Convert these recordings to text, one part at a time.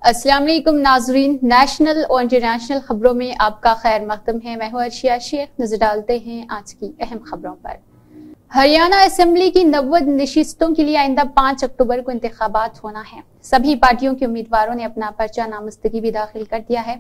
अस्सलाम वालेकुम नाजरीन, नेशनल और इंटरनेशनल खबरों में आपका खैर मकदम है। मैं हूं अर्शिया शेख। नजर डालते हैं आज की अहम खबरों पर। हरियाणा असेंबली की 90 नशिस्तों के लिए आइंदा 5 अक्टूबर को इंतखाबात होना है। सभी पार्टियों के उम्मीदवारों ने अपना पर्चा नामजदगी भी दाखिल कर दिया है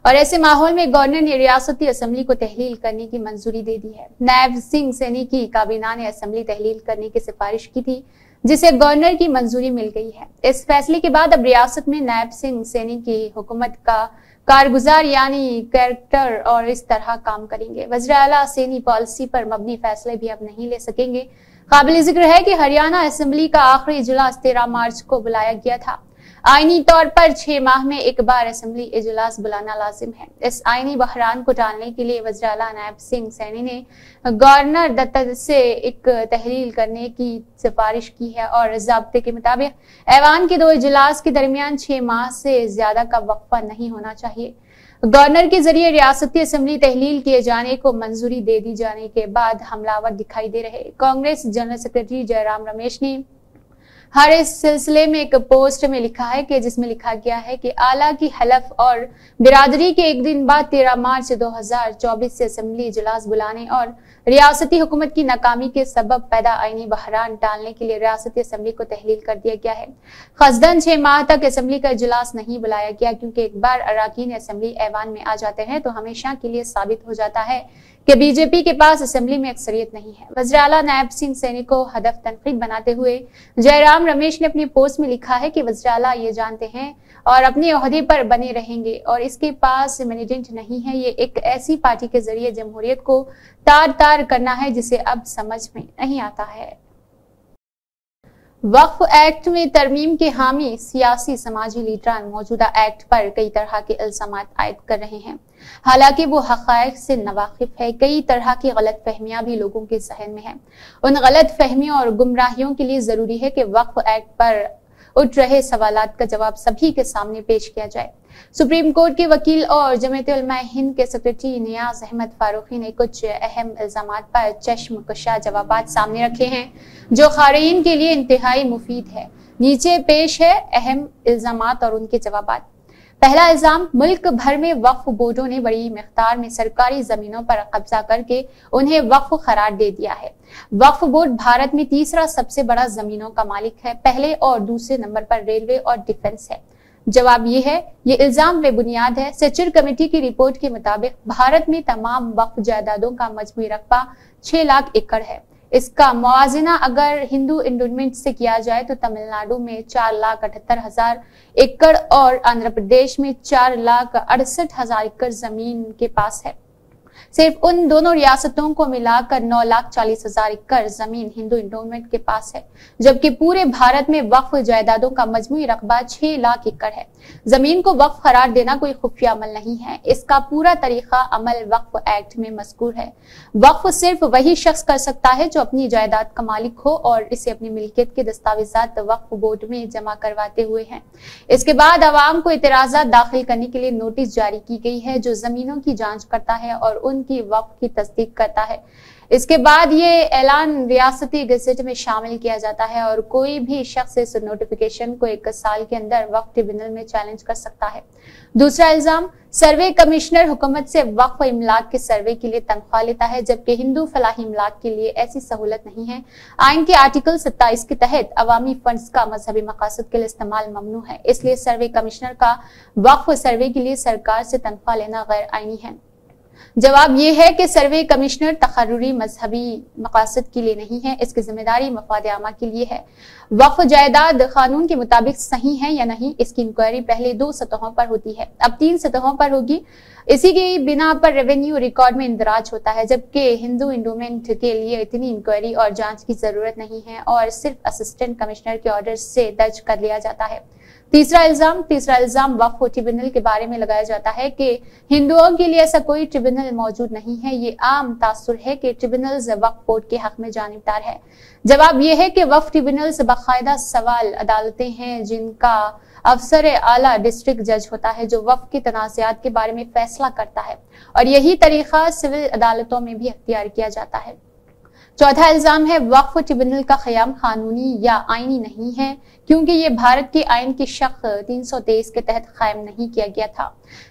और ऐसे माहौल में गवर्नर ने रियासती असेंबली को तहलील करने की मंजूरी दे दी है। नायब सिंह सैनी की काबीना ने असेंबली तहलील करने की सिफारिश की थी, जिसे गवर्नर की मंजूरी मिल गई है। इस फैसले के बाद अब रियासत में नायब सिंह सैनी की हुकूमत का कारगुजार यानी कैरेक्टर और इस तरह काम करेंगे। वज़ीर आला सैनी पॉलिसी पर मबनी फैसले भी अब नहीं ले सकेंगे। काबिल जिक्र है कि हरियाणा असेंबली का आखिरी इजलास 13 मार्च को बुलाया गया था। आईनी तौर पर 6 माह में एक बार असेंबली इजलास बुलाना लाजिम है। इस आईनी बहरान को टालने के लिए वज़ीर आला नायब सिंह सैनी ने गवर्नर दत्ता से एक तहलील करने की सिफारिश की है और ज़ाब्ते के मुताबिक ऐवान के 2 इजलास के दरमियान 6 माह से ज्यादा का वक्फा नहीं होना चाहिए। गवर्नर के जरिए रियासती असेंबली तहलील किए जाने को मंजूरी दे दी जाने के बाद हमलावर दिखाई दे रहे कांग्रेस जनरल सेक्रेटरी जयराम रमेश ने हर इस सिलसिले में एक पोस्ट में लिखा है कि जिसमें लिखा गया है कि आला की हलफ और बिरादरी के एक दिन बाद 13 मार्च 2024 से असेंबली इजलास बुलाने और रियासती हुकूमत की नाकामी के सबब पैदा आईनी बहरान टालने के लिए रियासती असेंबली को तहलील कर दिया गया है। खसदन 6 माह तक असेंबली का इजलास नहीं बुलाया गया, क्योंकि एक बार अरकान असेंबली ऐवान में आ जाते हैं तो हमेशा के लिए साबित हो जाता है कि बीजेपी के पास असेंबली में अक्सरियत नहीं है। वज़ीर आला नायब सिंह सैनी को हदफ तनकीद बनाते हुए जयराम रमेश ने अपने पोस्ट में लिखा है कि वज़ीर आला ये जानते हैं और अपने ओहदे पर बने रहेंगे और इसके पास मैनेजमेंट नहीं है। ये एक ऐसी पार्टी के जरिए जमहूरियत को तार तार करना है जिसे अब समझ में नहीं आता है। वक्फ एक्ट में तरमीम के हामी सियासी समाजी लीडरान मौजूदा एक्ट पर कई तरह के इल्जामात आयद कर रहे हैं। हालांकि वो हक़ाइक़ से नवाकिफ है। कई तरह की गलत फहमियां भी लोगों के जहन में हैं। उन गलत फहमियों और गुमराहियों के लिए जरूरी है कि वक्फ एक्ट पर उठ रहे सवालात का जवाब सभी के सामने पेश किया जाए। सुप्रीम कोर्ट के वकील और जमीयत उलमा हिंद के सेक्रेटरी नियाज अहमद फारूकी ने कुछ अहम इल्जामात पर चश्मकशा जवाबात सामने रखे हैं, जो ख़ारीन के लिए इंतहाई मुफीद है। नीचे पेश है अहम इल्जामात और उनके जवाबात। पहला इल्जाम, मुल्क भर में वक्फ बोर्डों ने बड़ी मिक़दार में सरकारी जमीनों पर कब्जा करके उन्हें वक्फ करार दे दिया है। वक्फ बोर्ड भारत में तीसरा सबसे बड़ा जमीनों का मालिक है। पहले और दूसरे नंबर पर रेलवे और डिफेंस है। जवाब ये है, ये इल्जाम बेबुनियाद है। सचिर कमेटी की रिपोर्ट के मुताबिक भारत में तमाम वक्फ जायदादों का मजमूई रकबा 6 लाख एकड़ है। इसका मुआवजा अगर हिंदू एंडोमेंट से किया जाए तो तमिलनाडु में 4,78,000 एकड़ और आंध्र प्रदेश में 4,68,000 एकड़ जमीन के पास है। सिर्फ उन दोनों रियासतों को मिलाकर 9,40,000 एकड़ जमीन हिंदू एंडोमेंट के पास है, जबकि पूरे भारत में वक्फ जायदादों का मजमूई रकबा 6 लाख एकड़ है। जमीन को वक्फ करार देना कोई खुफिया अमल नहीं है। इसका पूरा तरीका अमल वक्फ एक्ट में मज़कूर है। वक्फ सिर्फ वही शख्स कर सकता है जो अपनी जायदाद का मालिक हो और इसे अपनी मिल्कियत के दस्तावेजात वक्फ बोर्ड में जमा करवाते हुए हैं। इसके बाद अवाम को इतराजात दाखिल करने के लिए नोटिस जारी की गई है, जो जमीनों की जांच करता है और उनकी वक्फ की तस्दीक करता है। इसके बाद ये ऐलान रियासती गज़ेट में शामिल किया जाता है और कोई भी शख्स इस नोटिफिकेशन को 1 साल के अंदर वक्फ ट्रिब्यूनल में चैलेंज कर सकता है। दूसरा इल्जाम, सर्वे कमिश्नर हुकूमत से वक्फ इमलाक के सर्वे के लिए तनख्वाह लेता है, जबकि हिंदू फलाही इमलाक के लिए ऐसी सहूलत नहीं है। आइन के आर्टिकल 27 के तहत अवामी फंड्स का मजहबी मकासद के लिए इस्तेमाल ममनू है। इसलिए सर्वे कमिश्नर का वक्फ सर्वे के लिए सरकार से तनख्वाह लेना गैर आईनी है। जवाब यह है कि सर्वे कमिश्नर तकर्रुरी मजहबी मकासद के लिए नहीं है, इसकी जिम्मेदारी मफाद आमा के लिए है। वक्फ जायदाद कानून के मुताबिक सही है या नहीं, इसकी इंक्वायरी पहले 2 सतहों पर होती है, अब 3 सतहों पर होगी। इसी की बिना पर रेवेन्यू रिकॉर्ड में इंदराज होता है, जबकि हिंदू एंडोमेंट के लिए इतनी इंक्वायरी और जांच की जरूरत नहीं है और सिर्फ असिस्टेंट कमिश्नर के ऑर्डर से दर्ज कर लिया जाता है। तीसरा इल्जाम वक्फ ट्रिब्यूनल के बारे में लगाया जाता है कि हिंदुओं के लिए ऐसा कोई ट्रिब्यूनल मौजूद नहीं है। ये आम तासुर है कि ट्रिब्यूनल वक्फ बोर्ड के हक में जानिबदार है। जवाब यह है कि वक्फ ट्रिब्यूनल बाकायदा सवाल अदालतें हैं, जिनका अफसर आला डिस्ट्रिक्ट जज होता है, जो वक्फ के तनाज़ात के बारे में फैसला करता है और यही तरीका सिविल अदालतों में भी अख्तियार किया जाता है। चौथा इल्जाम है वक्फ ट्रिब्यूनल का क़याम कानूनी या आईनी नहीं है क्योंकि ये भारत के आइन की शक़ 323 के तहत कायम नहीं किया गया था।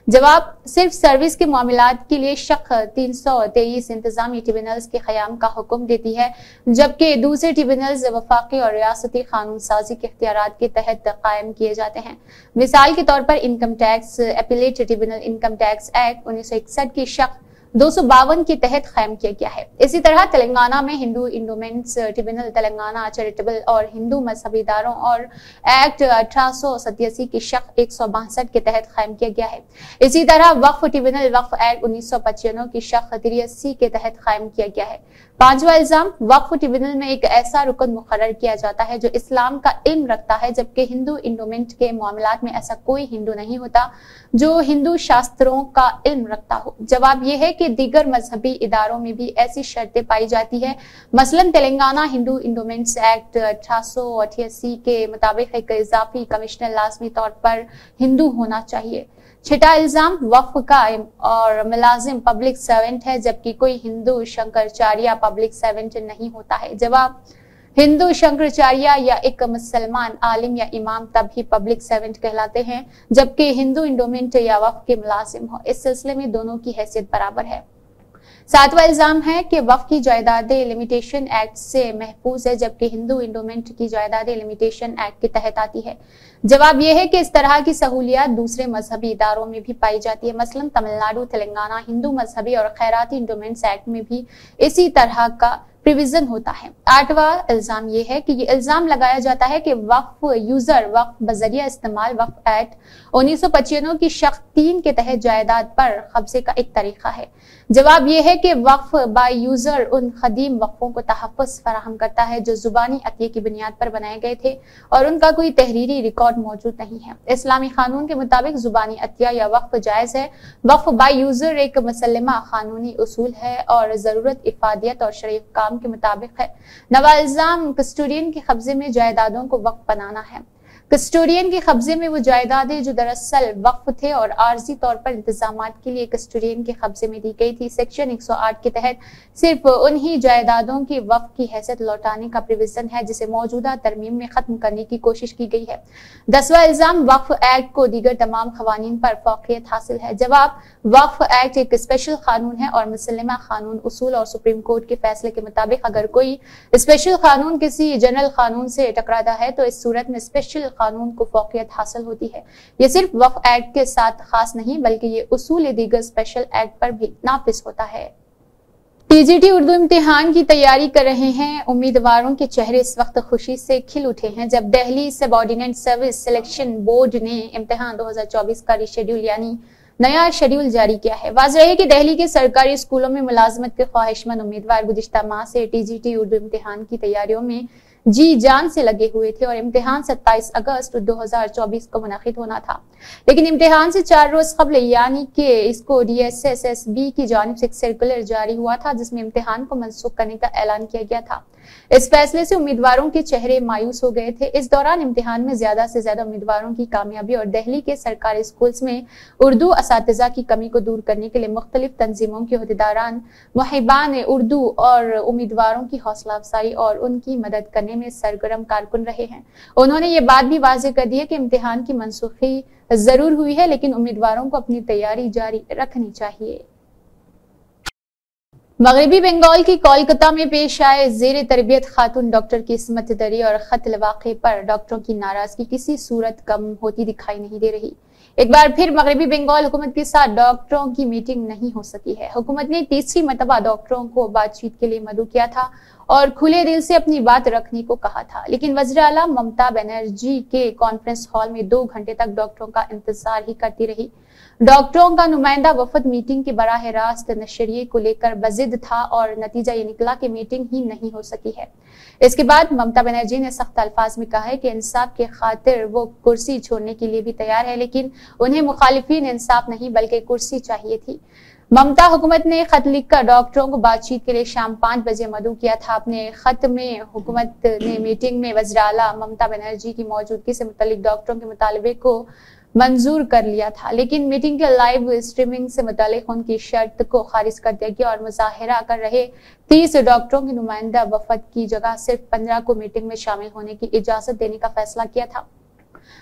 जवाब, सिर्फ सर्विस के मामलात के लिए शक़ 323 इंतजामी ट्रिब्यूनल्स के क़याम का हुक्म देती है, जबकि दूसरे ट्रिब्यूनल्स वफाकी और रियासती कानून साजी के इख्तियारात के तहत कायम किए जाते हैं। मिसाल के तौर पर income tax appellate tribunal income tax act 1961 की शक़ 252 के तहत कायम किया गया है। इसी तरह तेलंगाना में हिंदू इंडोमेंट्स ट्रिब्यूनल तेलंगाना चैरिटेबल और हिंदू मजहबी इदारों और एक्ट 1887 की शक़ 162 के तहत कायम किया गया है। इसी तरह वक्फ ट्रिब्यूनल वक्फ एक्ट 1995 की शक़ 83 के तहत कायम किया गया है। पांचवा इल्जाम, वक्फ ट्रिब्यूनल में एक ऐसा रुकन मुकर्रर किया जाता है जो इस्लाम का इल्म रखता है, जबकि हिंदू इंडोमेंट के मामलात में ऐसा कोई हिंदू नहीं होता जो हिंदू शास्त्रों का इल्म रखता हो। जवाब यह है कि दीगर मजहबी इदारों में भी ऐसी शर्तें पाई जाती है। मसलन तेलंगाना हिंदू इंडोमेंट्स एक्ट 1888 के मुताबिक एक इजाफी कमिश्नर लाजमी तौर पर हिंदू होना चाहिए। छठा इल्जाम, वक्फ कायम और मुलाजिम पब्लिक सर्वेंट है, जबकि कोई हिंदू शंकराचार्य पब्लिक सर्वेंट नहीं होता है। जवाब, हिंदू शंकराचार्य या एक मुसलमान आलिम या इमाम तब ही पब्लिक सर्वेंट कहलाते हैं जबकि हिंदू इंडोमेंट या वक्फ के मुलाजिम हो। इस सिलसिले में दोनों की हैसियत बराबर है। सातवां इल्जाम है कि वक्फ की जायदादें लिमिटेशन एक्ट से महफूज है, जबकि हिंदू इंडोमेंट की जायदादें लिमिटेशन एक्ट के तहत आती है। जवाब यह है कि इस तरह की सहूलियात दूसरे मजहबी इदारों में भी पाई जाती है। मसलन तमिलनाडु तेलंगाना हिंदू मजहबी और खैराती इंडोमेंट्स एक्ट में भी इसी तरह का प्रोविजन होता है। आठवां इल्जाम यह है कि ये इल्जाम लगाया जाता है कि वक्फ यूजर वक्फ बजरिया इस्तेमाल वक्फ एक्ट 1995 की शक़ 3 के तहत जायदाद पर कब्जे का एक तरीका है। जवाब यह है कि वक्फ बाय यूजर उन कदीम वक्फों को तहफ़्फ़ुज़ फराहम करता है जो जुबानी अतिये की बुनियाद पर बनाए गए थे और उनका कोई तहरीरी रिकॉर्ड मौजूद नहीं है। इस्लामी कानून के मुताबिक जुबानी अतिया या वक्फ जायज है। वक्फ बाय यूजर एक मुसल्लमा कानूनी उसूल है और जरूरत इफादियत और शरीफ काम के मुताबिक है। नवा इल्जाम, कस्टोडियन के कब्जे में जायदादों को वक्फ बनाना है। कस्टोडियन के कब्जे में वो जायदादें जो दरअसल वक्फ थे और आर्जी तौर पर इंतजामात के लिए कस्टोडियन के कब्जे में दी गई थी। सेक्शन 108 के तहत सिर्फ उन्हीं जायदादों की वक्फ की हैसियत लौटाने का प्रोविजन है जिसे मौजूदा तरमीम में खत्म करने की कोशिश की गई है। 10वां इल्जाम, वक्फ एक्ट को दीगर तमाम खवानीन पर फौकियत हासिल है। जवाब, वक्फ एक्ट एक स्पेशल कानून है और मुसल्लमा कानून उसूल और सुप्रीम कोर्ट के फैसले के मुताबिक अगर कोई स्पेशल कानून किसी जनरल कानून से टकराता है तो इस सूरत में स्पेशल कानून को फौकियत हासिल होती है। ये सिर्फ वक्फ एक्ट के साथ खास नहीं बल्कि ये उसूल दीगर स्पेशल एक्ट पर भी नाफिज होता है। टीजीटी उर्दू इम्तिहान की तैयारी कर रहे हैं उम्मीदवारों के चेहरे इस वक्त खुशी से खिल उठे हैं जब Delhi subordinate service selection board ने इम्तिहान 2024 का रिशेड्यूल यानी नया शेड्यूल जारी किया है। वाज़ेह है कि दिल्ली के सरकारी स्कूलों में मुलाजमत के ख्वाहिशमंद उम्मीदवार गुज़िश्ता माह से टीजीटी उर्दू इम्तिहान की तैयारियों में जी जान से लगे हुए थे और इम्तिहान 27 अगस्त 2024 को मुनक़िद होना था, लेकिन इम्तिहान से 4 रोज कबल यानी कि इसको DSSSB की जानिब से एक सर्कुलर जारी हुआ था जिसमें इम्तिहान को मनसूख करने का ऐलान किया गया था। इस फैसले से उम्मीदवारों के चेहरे मायूस हो गए थे। इस दौरान इम्तिहान में ज्यादा से ज्यादा उम्मीदवारों की कामयाबी और दिल्ली के सरकारी स्कूल्स में उर्दू असातिज़ा की कमी को दूर करने के लिए मुख्तलिफ तंजीमों के अहदेदारान मुहिबान उर्दू और उम्मीदवारों की हौसला अफजाई और उनकी मदद करने में सरगर्म कारकुन रहे हैं। उन्होंने ये बात भी वाज़ेह कर दी है कि इम्तिहान की मनसूखी जरूर हुई है लेकिन उम्मीदवारों को अपनी तैयारी जारी रखनी चाहिए। मगरबी बंगाल की कोलकाता में पेश आए जेर तरबियत खातून डॉक्टर की इस्मत दरी और कत्ल वाक़े पर डॉक्टरों की नाराजगी किसी सूरत कम होती दिखाई नहीं दे रही। एक बार फिर मगरबी बंगाल हुकूमत के साथ डॉक्टरों की मीटिंग नहीं हो सकी है। हुकूमत ने तीसरी मरतबा डॉक्टरों को बातचीत के लिए मदऊ किया था और खुले दिल से अपनी बात रखने को कहा था, लेकिन वज़ीर आला ममता बनर्जी के कॉन्फ्रेंस हॉल में 2 घंटे तक डॉक्टरों का इंतजार ही करती रही। डॉक्टरों का नुमाइंदा वफद मीटिंग के बराह रास्त नशरिये को लेकर बजिद था और नतीजा ये निकला कि मीटिंग ही नहीं हो सकी है। इसके बाद ममता बनर्जी ने सख्त अल्फाज में कहा है कि इंसाफ के खातिर वो कुर्सी छोड़ने के लिए भी तैयार है, लेकिन उन्हें मुखालिफिन इंसाफ नहीं बल्कि कुर्सी चाहिए थी। ममता हुकूमत ने खत लिखकर डॉक्टरों को बातचीत के लिए शाम 5 बजे मदऊ किया था। अपने खत में हुकूमत ने मीटिंग में वज़ीर आला ममता बनर्जी की मौजूदगी से मुतल्लिक डॉक्टरों के मुतालबे को मंजूर कर लिया था, लेकिन मीटिंग के लाइव स्ट्रीमिंग से मुतालिक उनकी शर्त को खारिज कर दिया गया और मुजाहिरा कर रहे 30 डॉक्टरों की नुमाइंदा वफद की जगह सिर्फ 15 को मीटिंग में शामिल होने की इजाजत देने का फैसला किया था।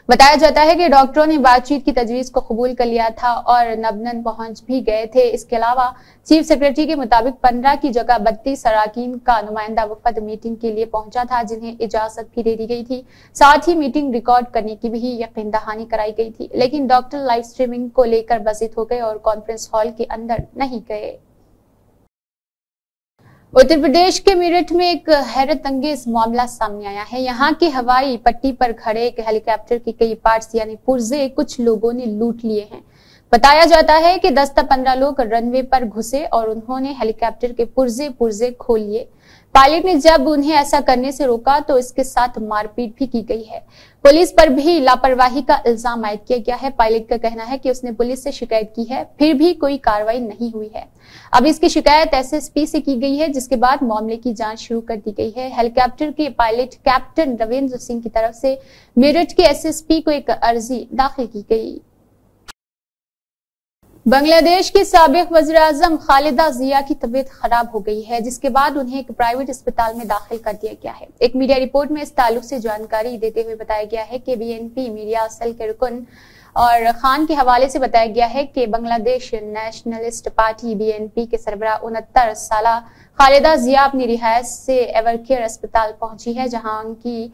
बताया जाता है कि डॉक्टरों ने बातचीत की तजवीज को कबूल कर लिया था और नबनन पहुंच भी गए थे। इसके अलावा चीफ सेक्रेटरी के मुताबिक 15 की जगह 32 अराकीन का नुमाइंदा वफद मीटिंग के लिए पहुंचा था, जिन्हें इजाजत भी दे दी गई थी। साथ ही मीटिंग रिकॉर्ड करने की भी यकीन दहानी कराई गई थी, लेकिन डॉक्टर लाइव स्ट्रीमिंग को लेकर बसित हो गए और कॉन्फ्रेंस हॉल के अंदर नहीं गए। उत्तर प्रदेश के मेरठ में एक हैरत अंगेज मामला सामने आया है। यहाँ की हवाई पट्टी पर खड़े एक हेलीकॉप्टर के कई पार्ट्स यानी पुर्जे कुछ लोगों ने लूट लिए हैं। बताया जाता है कि 10 से 15 लोग रनवे पर घुसे और उन्होंने हेलीकॉप्टर के पुर्जे खोल लिए। पायलट ने जब उन्हें ऐसा करने से रोका तो इसके साथ मारपीट भी की गई है। पुलिस पर भी लापरवाही का इल्जाम आयद किया गया है। पायलट का कहना है कि उसने पुलिस से शिकायत की है, फिर भी कोई कार्रवाई नहीं हुई है। अब इसकी शिकायत एसएसपी से की गई है, जिसके बाद मामले की जांच शुरू कर दी गई है। हेलीकॉप्टर के पायलट कैप्टन रविंद्र सिंह की तरफ से मेरठ के एसएसपी को एक अर्जी दाखिल की गई। बांग्लादेश की साबिक वज़ीर-ए-आज़म खालिदा जिया की तबीयत खराब हो गई है, जिसके बाद उन्हें एक प्राइवेट अस्पताल में दाखिल कर दिया गया है। एक मीडिया रिपोर्ट में इस ताल्लुक से जानकारी देते हुए बताया गया है कि बीएनपी मीडिया सेल के रुकन और खान के हवाले से बताया गया है कि बांग्लादेश नेशनलिस्ट पार्टी बीएनपी के सरबराह 69 साला खालिदा जिया अपनी रिहायश से एवरकेयर अस्पताल पहुंची है, जहां उनकी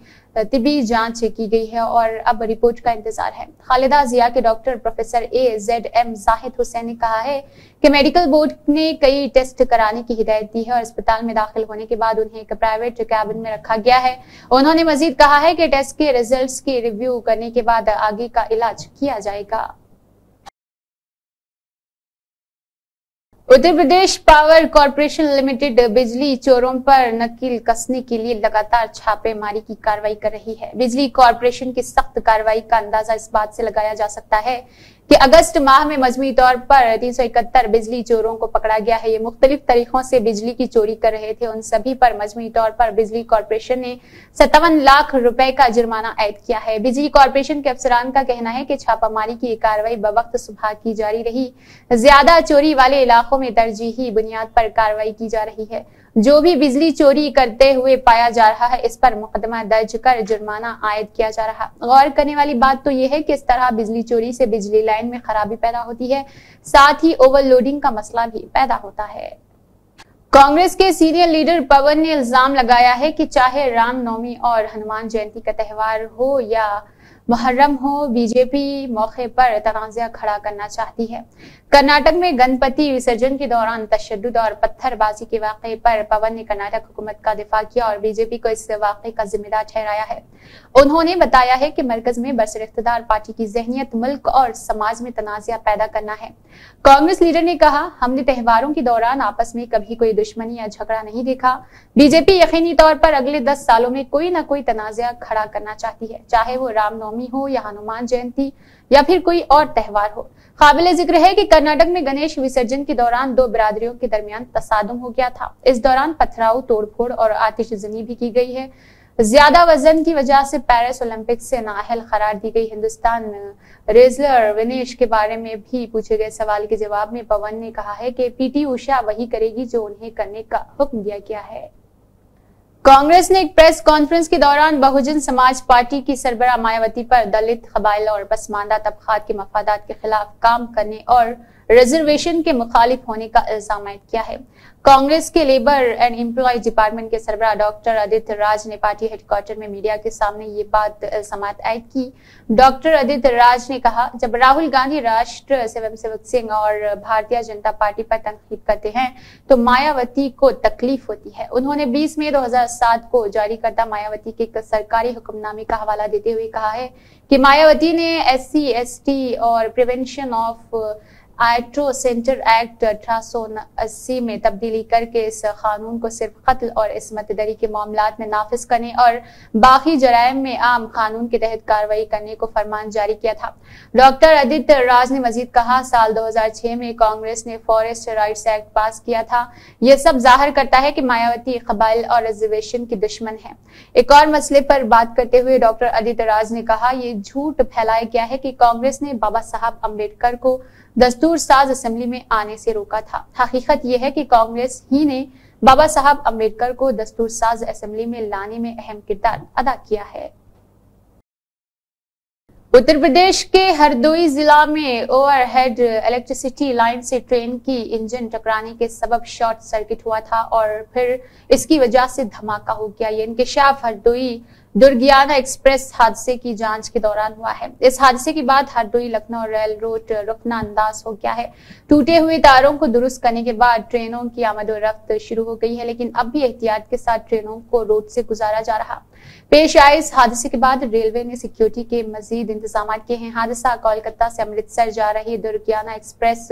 तिबी जांच की गई है और अब रिपोर्ट का इंतजार है। खालिदा जिया के doctor professor AZM Zahid Hussain ने कहा है कि मेडिकल बोर्ड ने कई टेस्ट कराने की हिदायत दी है और अस्पताल में दाखिल होने के बाद उन्हें एक प्राइवेट कैबिन में रखा गया है। उन्होंने मजीद कहा है कि टेस्ट के रिजल्ट्स की रिव्यू करने के बाद आगे का इलाज किया जाएगा। Uttar Pradesh power corporation limited बिजली चोरों पर नकेल कसने के लिए लगातार छापेमारी की कार्रवाई कर रही है। बिजली कॉर्पोरेशन की सख्त कार्रवाई का अंदाजा इस बात से लगाया जा सकता है कि अगस्त माह में मजमूई तौर पर 371 बिजली चोरों को पकड़ा गया है। ये मुख्तलिफ तरीकों से बिजली की चोरी कर रहे थे। उन सभी पर मजमूई तौर पर बिजली कॉर्पोरेशन ने 57 लाख रुपए का जुर्माना आयद किया है। बिजली कॉर्पोरेशन के अफसरान का कहना है कि छापामारी की कार्रवाई बवक्त सुबह की जारी रही। ज्यादा चोरी वाले इलाकों में तरजीही बुनियाद पर कार्रवाई की जा रही है। जो भी बिजली चोरी करते हुए पाया जा रहा है, इस पर मुकदमा दर्ज कर जुर्माना आयद किया जा रहा। गौर करने वाली बात तो यह है कि इस तरह बिजली चोरी से बिजली लाइन में खराबी पैदा होती है, साथ ही ओवरलोडिंग का मसला भी पैदा होता है। कांग्रेस के सीनियर लीडर पवन ने इल्जाम लगाया है कि चाहे रामनवमी और हनुमान जयंती का त्योहार हो या मुहर्रम हो, बीजेपी मौके पर तनाज़ा खड़ा करना चाहती है। कर्नाटक में गणपति विसर्जन के दौरान तशद्दुद और पत्थरबाजी के वाक़े पर पवन ने कर्नाटक हुकूमत का दिफा किया और बीजेपी को इस वाक़े का जिम्मेदार ठहराया है। उन्होंने बताया है कि मरकज में बरसर-इख्तिदार पार्टी की ज़हनियत मुल्क और समाज में तनाज़ा पैदा करना है। कांग्रेस लीडर ने कहा, हमने त्योहारों के दौरान आपस में कभी कोई दुश्मनी या झगड़ा नहीं देखा। बीजेपी यकीनी तौर पर अगले 10 सालों में कोई ना कोई तनाज़ा खड़ा करना चाहती है, चाहे वो रामनवमी हो या हनुमान जयंती या फिर कोई और त्योहार हो। काबिल जिक्र है कि कर्नाटक में गणेश विसर्जन के दौरान 2 बिरादरियों के दरमियान तसादुम हो गया था। इस दौरान पथराव, तोड़फोड़ और आतिशजनी भी की गई है। ज्यादा वजन की वजह से पेरिस ओलंपिक्स से नाअहल करार दी गई। हिंदुस्तान रेसलर विनेश के बारे में भी पूछे गए सवाल के जवाब में पवन ने कहा है कि पीटी उषा वही करेगी जो उन्हें करने का हुक्म दिया गया है। कांग्रेस ने एक प्रेस कॉन्फ्रेंस के दौरान बहुजन समाज पार्टी की सरबराह मायावती पर दलित, कबाइल और पसमानदा तबकात के मफादात के खिलाफ काम करने और रिजर्वेशन के मुखालिफ होने का इल्जाम आयद किया है। कांग्रेस के लेबर एंड एम्प्लॉयज डिपार्टमेंट के सरबराह डॉक्टर आदित्य राज ने पार्टी हेडक्वार्टर में मीडिया के सामने ये बात इल्जामात आयद की। डॉक्टर आदित्य राज ने कहा, जब राहुल गांधी राष्ट्र स्वयंसेवक संघ और भारतीय जनता पार्टी पर तनकीद करते हैं तो मायावती को तकलीफ होती है। उन्होंने 20 मई 2007 को जारी करदा मायावती के एक सरकारी हुक्मनामे का हवाला देते हुए कहा है कि मायावती ने SC, ST और प्रिवेंशन ऑफ आइट्रो सेंटर एक्ट 1880 में तब्दीली करके इस कानून को सिर्फ कत्ल और इस्मत दरी के मामलात में नाफिज करने और बाकी जराइम में आम कानून के तहत कार्रवाई करने को फरमान जारी किया था। डॉक्टर आदित्य राज ने मजीद कहा, साल 2006 में कांग्रेस ने फॉरेस्ट राइट्स एक्ट पास किया था। यह सब जाहिर करता है कि मायावती कबाइल और रिजर्वेशन की दुश्मन है। एक और मसले पर बात करते हुए डॉक्टर आदित्य राज ने कहा, यह झूठ फैलाया गया है कि कांग्रेस ने बाबा साहब अम्बेडकर को दस्तूर साज असेंबली में आने से रोका था। हकीकत यह है कि कांग्रेस ही ने बाबा साहब अम्बेडकर को दस्तूर साज असेंबली में लाने में अहम किरदार अदा किया है। उत्तर प्रदेश के हरदोई जिला में ओवरहेड इलेक्ट्रिसिटी लाइन से ट्रेन की इंजन टकराने के सबब शॉर्ट सर्किट हुआ था और फिर इसकी वजह से धमाका हो गया। ये इंकशाफ हरदोई दुर्गियाना एक्सप्रेस हादसे की जांच के दौरान हुआ है। इस हादसे के बाद हरदोई लखनऊ रेल रूट रुकना अंदाज हो गया है। टूटे हुए तारों को दुरुस्त करने के बाद ट्रेनों की आमदोरफ्त शुरू हो गई है, लेकिन अब भी एहतियात के साथ ट्रेनों को रोड से गुजारा जा रहा। पेश आए इस हादसे के बाद रेलवे ने सिक्योरिटी के मजीद इंतजाम किए हैं। हादसा कोलकाता से अमृतसर जा रही दुर्गियाना एक्सप्रेस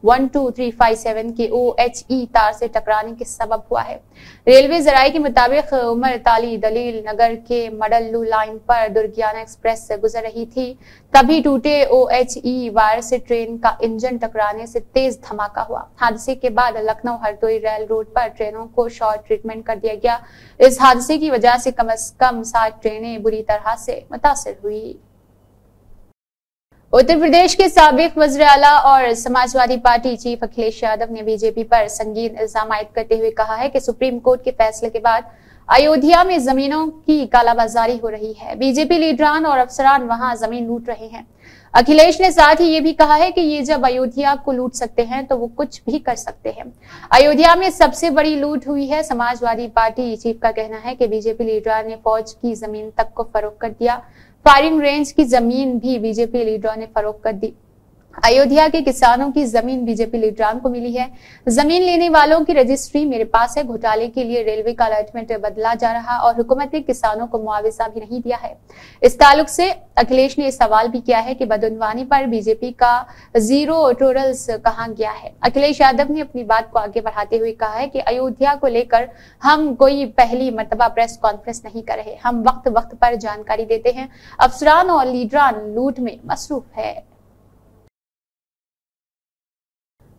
12357 के OHE तार से टकराने के सबब हुआ है। रेलवे जराये के मुताबिक उमर ताली दलील नगर के मडल्लू लाइन पर दुर्गियाना एक्सप्रेस से गुजर रही थी, तभी टूटे OHE वायर से ट्रेन का इंजन टकराने से तेज धमाका हुआ। हादसे के बाद लखनऊ हरदोई रेल रूट पर ट्रेनों को शॉर्ट ट्रीटमेंट कर दिया गया। इस हादसे की वजह से कम से कम 60 ट्रेनें बुरी तरह से मुतासिर हुई। उत्तर प्रदेश के साबिक वज़ीर आला और समाजवादी पार्टी चीफ अखिलेश यादव ने बीजेपी पर संगीन इल्जाम आयद करते हुए कहा है कि सुप्रीम कोर्ट के फैसले के बाद अयोध्या में जमीनों की कालाबाजारी हो रही है। बीजेपी लीडरान और अफसरान वहां जमीन लूट रहे हैं। अखिलेश ने साथ ही ये भी कहा है कि ये जब अयोध्या को लूट सकते हैं तो वो कुछ भी कर सकते हैं। अयोध्या में सबसे बड़ी लूट हुई है। समाजवादी पार्टी चीफ का कहना है कि बीजेपी लीडर ने फौज की जमीन तक को फरोख्त कर दिया। फायरिंग रेंज की जमीन भी बीजेपी लीडरों ने फरोख्त कर दी। अयोध्या के किसानों की जमीन बीजेपी लीडरान को मिली है। जमीन लेने वालों की रजिस्ट्री मेरे पास है। घोटाले के लिए रेलवे का अलॉटमेंट बदला जा रहा और हुकूमत ने किसानों को मुआवजा भी नहीं दिया है। इस ताल्लुक से अखिलेश ने सवाल भी किया है कि बदउनवानी पर बीजेपी का जीरो टोलरेंस कहां गया है। अखिलेश यादव ने अपनी बात को आगे बढ़ाते हुए कहा है कि अयोध्या को लेकर हम कोई पहली मर्तबा प्रेस कॉन्फ्रेंस नहीं कर रहे। हम वक्त वक्त पर जानकारी देते हैं। अफसरान और लीडरान लूट में मसरूफ है।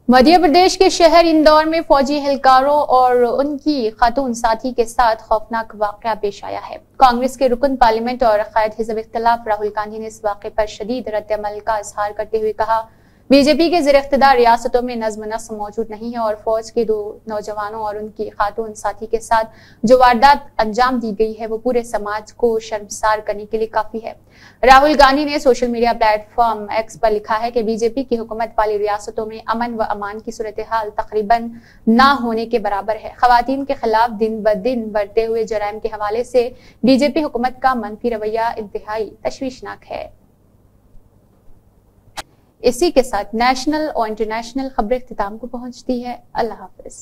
मध्य प्रदेश के शहर इंदौर में फौजी एहलकारों और उनकी खातून साथी के साथ खौफनाक वाकया पेश आया है। कांग्रेस के रुकन पार्लियामेंट और कायद हिज़्ब इख्तिलाफ राहुल गांधी ने इस वाकये पर शदीद रद्द-ए-अमल का इजहार करते हुए कहा, बीजेपी के ज़ेर इख्तिदार रियासतों में नज्म नस्क मौजूद नहीं है और फौज के 2 नौजवानों और उनकी खातून साथी के साथ जो वारदात अंजाम दी गई है वो पूरे समाज को शर्मसार करने के लिए काफी है। राहुल गांधी ने सोशल मीडिया प्लेटफॉर्म एक्स पर लिखा है कि बीजेपी की हुकूमत वाली रियासतों में अमन व अमान की सूरत हाल तकरीबन ना होने के बराबर है। खवातीन के खिलाफ दिन ब दिन बढ़ते हुए जराइम के हवाले से बीजेपी हुकूमत का मनफी रवैया इंतहाई तशवीशनाक है। इसी के साथ नेशनल और इंटरनेशनल खबरें इख्तिताम को पहुंचती है। अल्लाह हाफिज।